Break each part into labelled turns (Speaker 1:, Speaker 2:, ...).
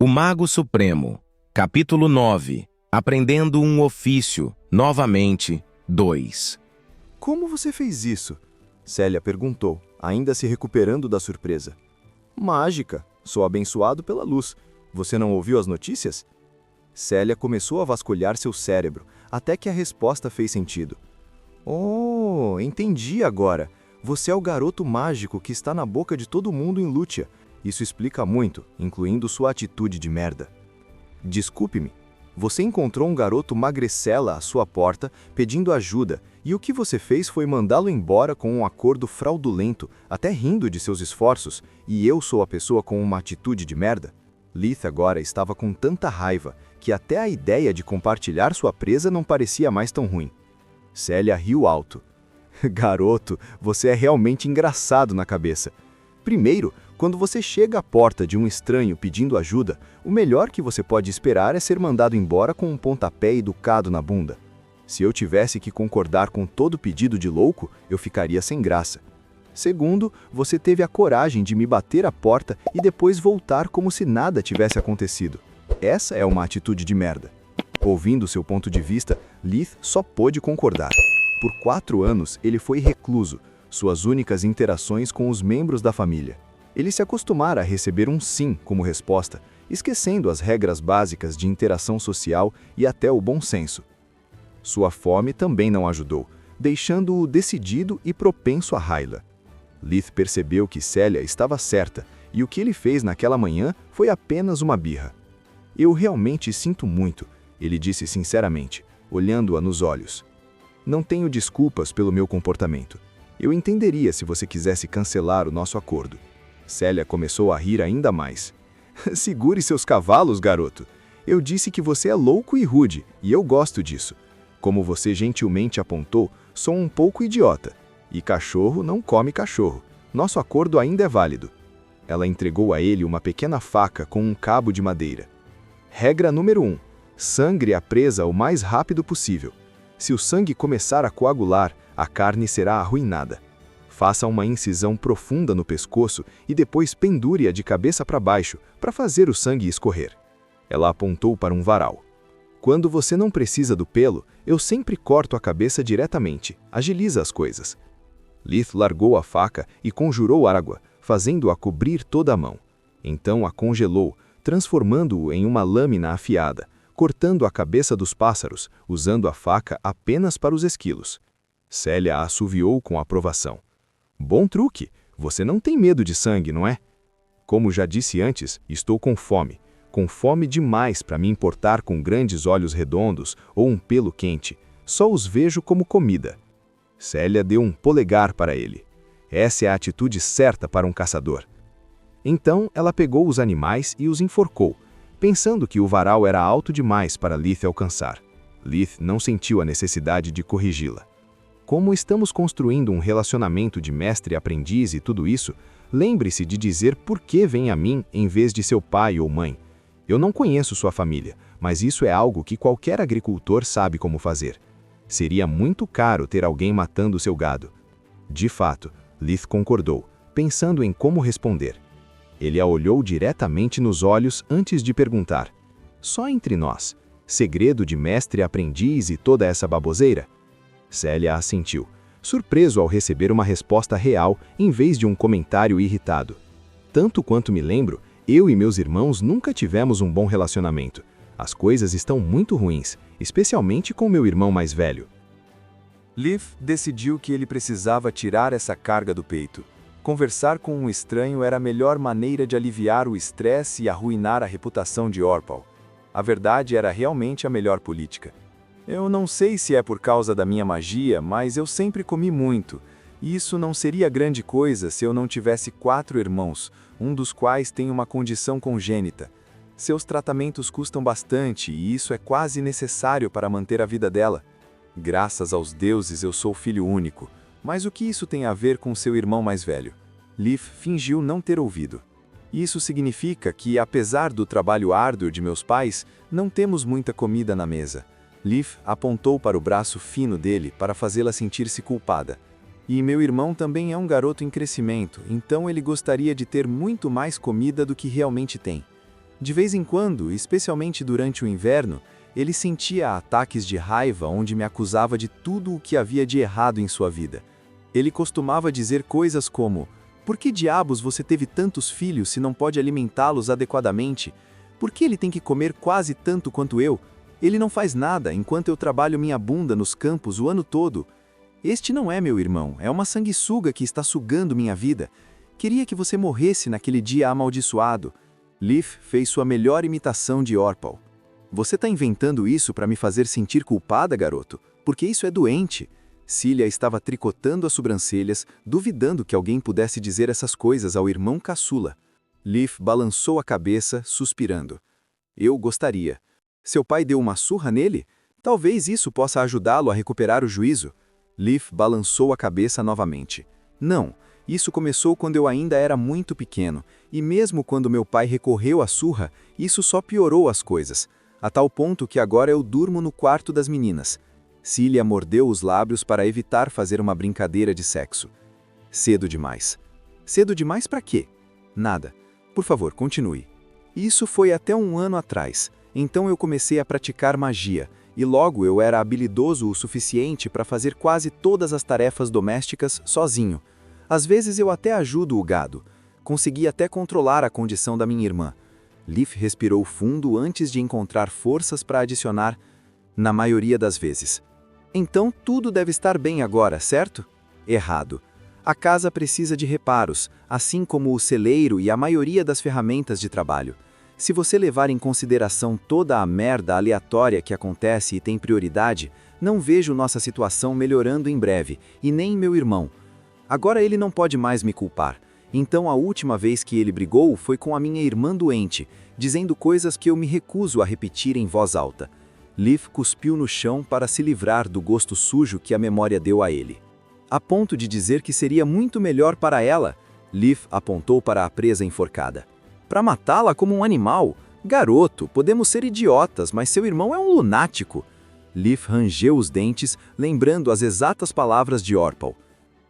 Speaker 1: O Mago Supremo, capítulo 9. Aprendendo um ofício, novamente, 2.
Speaker 2: Como você fez isso? Célia perguntou, ainda se recuperando da surpresa. Mágica. Sou abençoado pela luz. Você não ouviu as notícias? Célia começou a vasculhar seu cérebro, até que a resposta fez sentido. Oh, entendi agora. Você é o garoto mágico que está na boca de todo mundo em Lúcia. Isso explica muito, incluindo sua atitude de merda. Desculpe-me. Você encontrou um garoto magrecela à sua porta, pedindo ajuda, e o que você fez foi mandá-lo embora com um acordo fraudulento, até rindo de seus esforços, e eu sou a pessoa com uma atitude de merda? Leith agora estava com tanta raiva, que até a ideia de compartilhar sua presa não parecia mais tão ruim. Célia riu alto. Garoto, você é realmente engraçado na cabeça. Primeiro, quando você chega à porta de um estranho pedindo ajuda, o melhor que você pode esperar é ser mandado embora com um pontapé educado na bunda. Se eu tivesse que concordar com todo pedido de louco, eu ficaria sem graça. Segundo, você teve a coragem de me bater à porta e depois voltar como se nada tivesse acontecido. Essa é uma atitude de merda. Ouvindo seu ponto de vista, Leith só pôde concordar. Por 4 anos, ele foi recluso, suas únicas interações com os membros da família. Ele se acostumara a receber um sim como resposta, esquecendo as regras básicas de interação social e até o bom senso. Sua fome também não ajudou, deixando-o decidido e propenso a raiva. Leith percebeu que Célia estava certa, e o que ele fez naquela manhã foi apenas uma birra. Eu realmente sinto muito, ele disse sinceramente, olhando-a nos olhos. Não tenho desculpas pelo meu comportamento. Eu entenderia se você quisesse cancelar o nosso acordo. Célia começou a rir ainda mais. Segure seus cavalos, garoto. Eu disse que você é louco e rude, e eu gosto disso. Como você gentilmente apontou, sou um pouco idiota. E cachorro não come cachorro. Nosso acordo ainda é válido. Ela entregou a ele uma pequena faca com um cabo de madeira. Regra número 1. Sangre a presa o mais rápido possível. Se o sangue começar a coagular, a carne será arruinada. Faça uma incisão profunda no pescoço e depois pendure-a de cabeça para baixo, para fazer o sangue escorrer. Ela apontou para um varal. Quando você não precisa do pelo, eu sempre corto a cabeça diretamente. Agiliza as coisas. Leith largou a faca e conjurou água, fazendo-a cobrir toda a mão. Então a congelou, transformando-o em uma lâmina afiada, cortando a cabeça dos pássaros, usando a faca apenas para os esquilos. Célia assoviou com aprovação. Bom truque! Você não tem medo de sangue, não é? Como já disse antes, estou com fome demais para me importar com grandes olhos redondos ou um pelo quente. Só os vejo como comida. Célia deu um polegar para ele. Essa é a atitude certa para um caçador. Então ela pegou os animais e os enforcou, pensando que o varal era alto demais para Leith alcançar. Leith não sentiu a necessidade de corrigi-la. Como estamos construindo um relacionamento de mestre e aprendiz e tudo isso, lembre-se de dizer por que vem a mim em vez de seu pai ou mãe. Eu não conheço sua família, mas isso é algo que qualquer agricultor sabe como fazer. Seria muito caro ter alguém matando seu gado. De fato, Leith concordou, pensando em como responder. Ele a olhou diretamente nos olhos antes de perguntar. Só entre nós, segredo de mestre e aprendiz e toda essa baboseira? Célia assentiu, surpreso ao receber uma resposta real em vez de um comentário irritado. Tanto quanto me lembro, eu e meus irmãos nunca tivemos um bom relacionamento. As coisas estão muito ruins, especialmente com meu irmão mais velho.
Speaker 3: Leith decidiu que ele precisava tirar essa carga do peito. Conversar com um estranho era a melhor maneira de aliviar o estresse e arruinar a reputação de Orpal. A verdade era realmente a melhor política. Eu não sei se é por causa da minha magia, mas eu sempre comi muito. E isso não seria grande coisa se eu não tivesse 4 irmãos, um dos quais tem uma condição congênita. Seus tratamentos custam bastante e isso é quase necessário para manter a vida dela. Graças aos deuses eu sou filho único. Mas o que isso tem a ver com seu irmão mais velho? Leith fingiu não ter ouvido. Isso significa que, apesar do trabalho árduo de meus pais, não temos muita comida na mesa. Leith apontou para o braço fino dele para fazê-la sentir-se culpada. E meu irmão também é um garoto em crescimento, então ele gostaria de ter muito mais comida do que realmente tem. De vez em quando, especialmente durante o inverno, ele sentia ataques de raiva onde me acusava de tudo o que havia de errado em sua vida. Ele costumava dizer coisas como: "Por que diabos você teve tantos filhos se não pode alimentá-los adequadamente? Por que ele tem que comer quase tanto quanto eu? Ele não faz nada enquanto eu trabalho minha bunda nos campos o ano todo. Este não é meu irmão, é uma sanguessuga que está sugando minha vida. Queria que você morresse naquele dia amaldiçoado." Leaf fez sua melhor imitação de Orpal. "Você está inventando isso para me fazer sentir culpada, garoto? Porque isso é doente." Cilia estava tricotando as sobrancelhas, duvidando que alguém pudesse dizer essas coisas ao irmão caçula. Leaf balançou a cabeça, suspirando. "Eu gostaria. Seu pai deu uma surra nele? Talvez isso possa ajudá-lo a recuperar o juízo." Leaf balançou a cabeça novamente. "Não, isso começou quando eu ainda era muito pequeno, e mesmo quando meu pai recorreu à surra, isso só piorou as coisas, a tal ponto que agora eu durmo no quarto das meninas." Cilia mordeu os lábios para evitar fazer uma brincadeira de sexo. "Cedo demais." "Cedo demais para quê?" "Nada. Por favor, continue." "Isso foi até 1 ano atrás. Então eu comecei a praticar magia, e logo eu era habilidoso o suficiente para fazer quase todas as tarefas domésticas sozinho. Às vezes eu até ajudo o gado. Consegui até controlar a condição da minha irmã." Leaf respirou fundo antes de encontrar forças para adicionar: "Na maioria das vezes." "Então tudo deve estar bem agora, certo?" "Errado. A casa precisa de reparos, assim como o celeiro e a maioria das ferramentas de trabalho. Se você levar em consideração toda a merda aleatória que acontece e tem prioridade, não vejo nossa situação melhorando em breve, e nem meu irmão. Agora ele não pode mais me culpar. Então a última vez que ele brigou foi com a minha irmã doente, dizendo coisas que eu me recuso a repetir em voz alta." Leaf cuspiu no chão para se livrar do gosto sujo que a memória deu a ele. "A ponto de dizer que seria muito melhor para ela." Leaf apontou para a presa enforcada. "Para matá-la como um animal? Garoto, podemos ser idiotas, mas seu irmão é um lunático." Leaf rangeu os dentes, lembrando as exatas palavras de Orpal.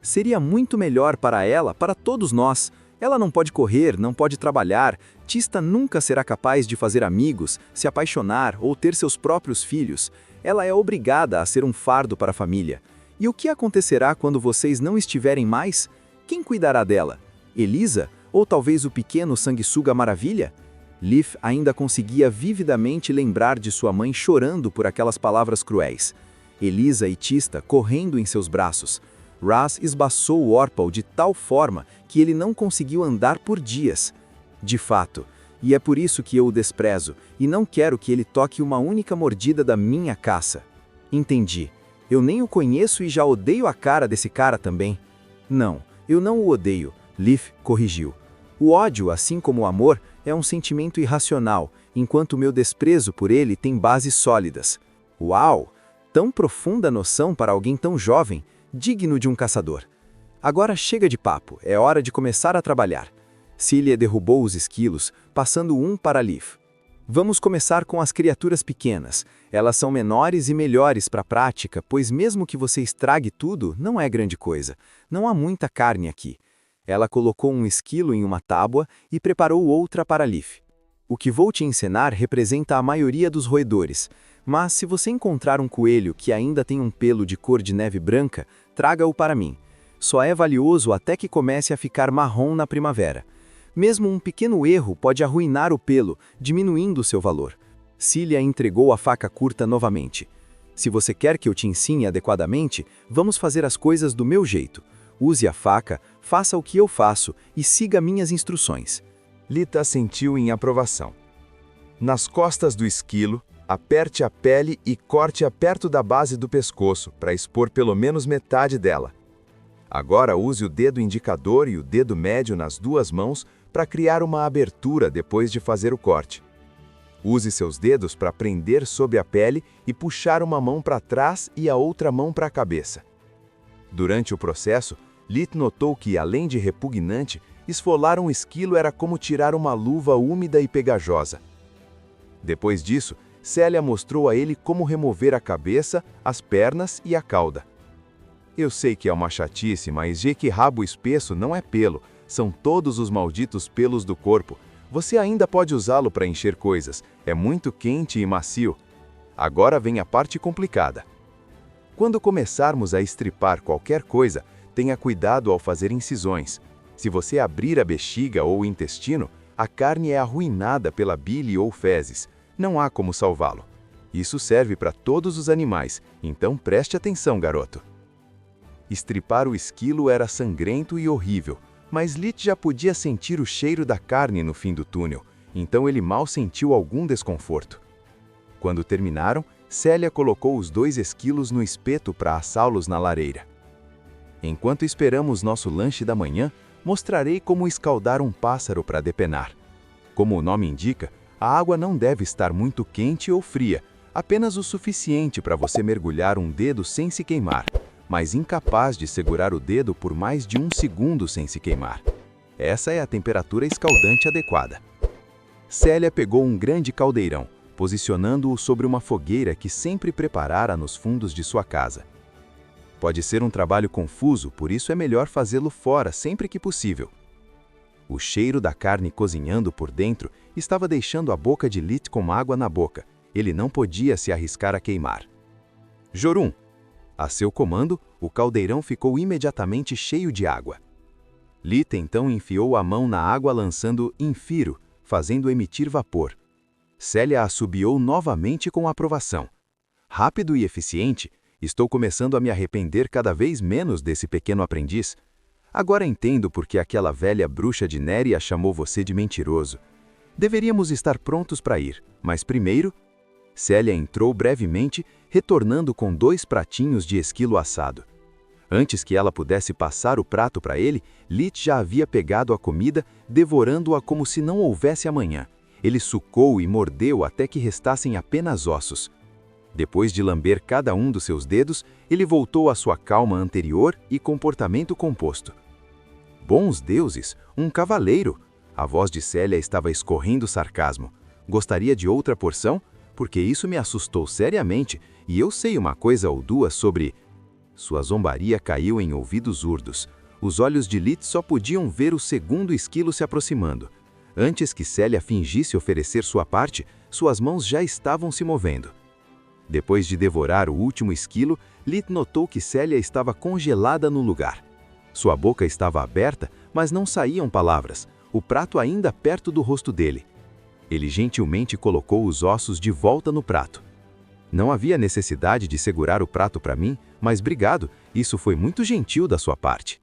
Speaker 3: "Seria muito melhor para ela, para todos nós. Ela não pode correr, não pode trabalhar. Tista nunca será capaz de fazer amigos, se apaixonar ou ter seus próprios filhos. Ela é obrigada a ser um fardo para a família. E o que acontecerá quando vocês não estiverem mais? Quem cuidará dela? Elisa? Ou talvez o pequeno sanguessuga maravilha?" Leaf ainda conseguia vividamente lembrar de sua mãe chorando por aquelas palavras cruéis. Elisa e Tista correndo em seus braços. Ras esbaçou Orpal de tal forma que ele não conseguiu andar por dias. De fato, e é por isso que eu o desprezo, e não quero que ele toque uma única mordida da minha caça. Entendi. Eu nem o conheço e já odeio a cara desse cara também. Não, eu não o odeio, Leaf corrigiu. O ódio, assim como o amor, é um sentimento irracional, enquanto o meu desprezo por ele tem bases sólidas. Uau! Tão profunda noção para alguém tão jovem, digno de um caçador. Agora chega de papo, é hora de começar a trabalhar. Cilia derrubou os esquilos, passando um para Leaf. Vamos começar com as criaturas pequenas. Elas são menores e melhores para a prática, pois mesmo que você estrague tudo, não é grande coisa. Não há muita carne aqui. Ela colocou um esquilo em uma tábua e preparou outra para Leaf. O que vou te ensinar representa a maioria dos roedores, mas se você encontrar um coelho que ainda tem um pelo de cor de neve branca, traga-o para mim. Só é valioso até que comece a ficar marrom na primavera. Mesmo um pequeno erro pode arruinar o pelo, diminuindo seu valor. Cilia entregou a faca curta novamente. Se você quer que eu te ensine adequadamente, vamos fazer as coisas do meu jeito. Use a faca, faça o que eu faço e siga minhas instruções.
Speaker 4: Lita assentiu em aprovação. Nas costas do esquilo, aperte a pele e corte-a perto da base do pescoço, para expor pelo menos metade dela. Agora use o dedo indicador e o dedo médio nas duas mãos para criar uma abertura depois de fazer o corte. Use seus dedos para prender sob a pele e puxar uma mão para trás e a outra mão para a cabeça. Durante o processo, Lit notou que, além de repugnante, esfolar um esquilo era como tirar uma luva úmida e pegajosa. Depois disso, Célia mostrou a ele como remover a cabeça, as pernas e a cauda. Eu sei que é uma chatice, mas rabo espesso não é pelo, são todos os malditos pelos do corpo. Você ainda pode usá-lo para encher coisas. É muito quente e macio. Agora vem a parte complicada. Quando começarmos a estripar qualquer coisa, tenha cuidado ao fazer incisões. Se você abrir a bexiga ou o intestino, a carne é arruinada pela bile ou fezes. Não há como salvá-lo. Isso serve para todos os animais, então preste atenção, garoto. Estripar o esquilo era sangrento e horrível, mas Lit já podia sentir o cheiro da carne no fim do túnel, então ele mal sentiu algum desconforto. Quando terminaram, Célia colocou os 2 esquilos no espeto para assá-los na lareira. Enquanto esperamos nosso lanche da manhã, mostrarei como escaldar um pássaro para depenar. Como o nome indica, a água não deve estar muito quente ou fria, apenas o suficiente para você mergulhar um dedo sem se queimar, mas incapaz de segurar o dedo por mais de 1 segundo sem se queimar. Essa é a temperatura escaldante adequada. Célia pegou um grande caldeirão, posicionando-o sobre uma fogueira que sempre preparara nos fundos de sua casa. Pode ser um trabalho confuso, por isso é melhor fazê-lo fora sempre que possível. O cheiro da carne cozinhando por dentro estava deixando a boca de Lit com água na boca. Ele não podia se arriscar a queimar. Jorum! A seu comando, o caldeirão ficou imediatamente cheio de água. Lit então enfiou a mão na água lançando infiro, fazendo emitir vapor. Célia assobiou novamente com aprovação. Rápido e eficiente, estou começando a me arrepender cada vez menos desse pequeno aprendiz. Agora entendo por que aquela velha bruxa de Néria chamou você de mentiroso. Deveríamos estar prontos para ir, mas primeiro... Célia entrou brevemente, retornando com 2 pratinhos de esquilo assado. Antes que ela pudesse passar o prato para ele, Lit já havia pegado a comida, devorando-a como se não houvesse amanhã. Ele sucou e mordeu até que restassem apenas ossos. Depois de lamber cada um dos seus dedos, ele voltou à sua calma anterior e comportamento composto. Bons deuses, um cavaleiro! A voz de Célia estava escorrendo sarcasmo. Gostaria de outra porção? Porque isso me assustou seriamente, e eu sei uma coisa ou duas sobre... Sua zombaria caiu em ouvidos surdos. Os olhos de Lit só podiam ver o segundo esquilo se aproximando. Antes que Célia fingisse oferecer sua parte, suas mãos já estavam se movendo. Depois de devorar o último esquilo, Lit notou que Célia estava congelada no lugar. Sua boca estava aberta, mas não saíam palavras, o prato ainda perto do rosto dele. Ele gentilmente colocou os ossos de volta no prato. Não havia necessidade de segurar o prato para mim, mas obrigado, isso foi muito gentil da sua parte.